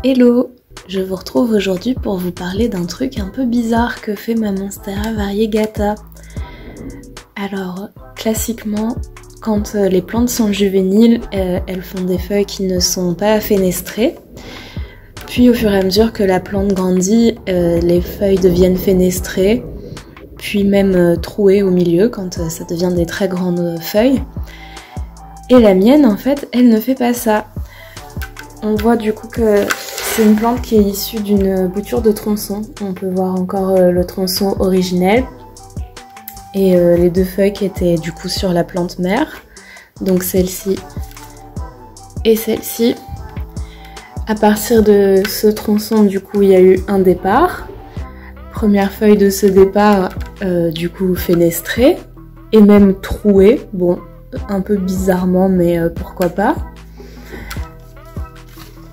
Hello, je vous retrouve aujourd'hui pour vous parler d'un truc un peu bizarre que fait ma Monstera variegata. Alors, classiquement, quand les plantes sont juvéniles, elles font des feuilles qui ne sont pas fenestrées. Puis au fur et à mesure que la plante grandit, les feuilles deviennent fenestrées, puis même trouées au milieu quand ça devient des très grandes feuilles. Et la mienne, en fait, elle ne fait pas ça. On voit du coup que c'est une plante qui est issue d'une bouture de tronçon. On peut voir encore le tronçon originel et les deux feuilles qui étaient du coup sur la plante mère. Donc celle-ci et celle-ci. À partir de ce tronçon, du coup, il y a eu un départ. Première feuille de ce départ, du coup, fenestrée et même trouée. Bon, un peu bizarrement, mais pourquoi pas.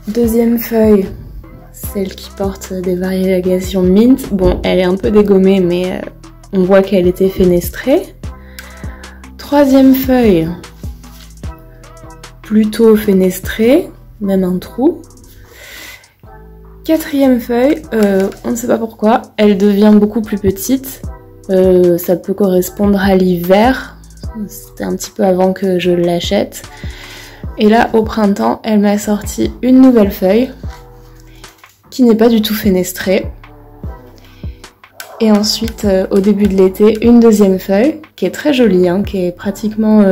Deuxième feuille, celle qui porte des variégations mint. Bon, elle est un peu dégommée, mais on voit qu'elle était fenestrée. Troisième feuille, plutôt fenestrée, même un trou. Quatrième feuille, on ne sait pas pourquoi, elle devient beaucoup plus petite. Ça peut correspondre à l'hiver. C'était un petit peu avant que je l'achète. Et là, au printemps, elle m'a sorti une nouvelle feuille qui n'est pas du tout fenestrée. Et ensuite, au début de l'été, une deuxième feuille qui est très jolie, hein, qui est pratiquement,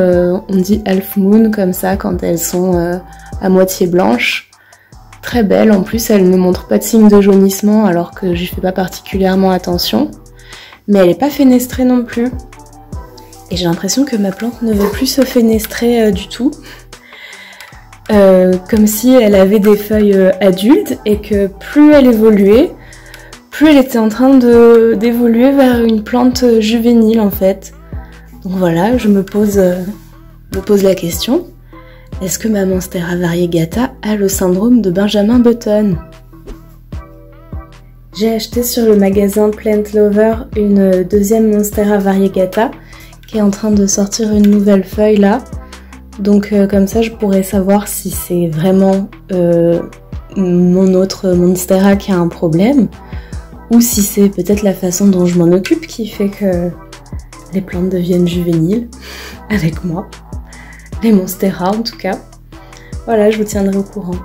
on dit half moon comme ça quand elles sont à moitié blanches. Très belle, en plus elle ne montre pas de signe de jaunissement alors que j'y fais pas particulièrement attention. Mais elle n'est pas fenestrée non plus. Et j'ai l'impression que ma plante ne veut plus se fenestrer du tout. Comme si elle avait des feuilles adultes et que plus elle évoluait, plus elle était en train d'évoluer vers une plante juvénile en fait. Donc voilà, je me pose la question. Est-ce que ma Monstera variegata a le syndrome de Benjamin Button? J'ai acheté sur le magasin Plant Lover une deuxième Monstera variegata qui est en train de sortir une nouvelle feuille là. Donc comme ça je pourrais savoir si c'est vraiment mon autre Monstera qui a un problème ou si c'est peut-être la façon dont je m'en occupe qui fait que les plantes deviennent juvéniles avec moi. Les Monstera en tout cas. Voilà, je vous tiendrai au courant.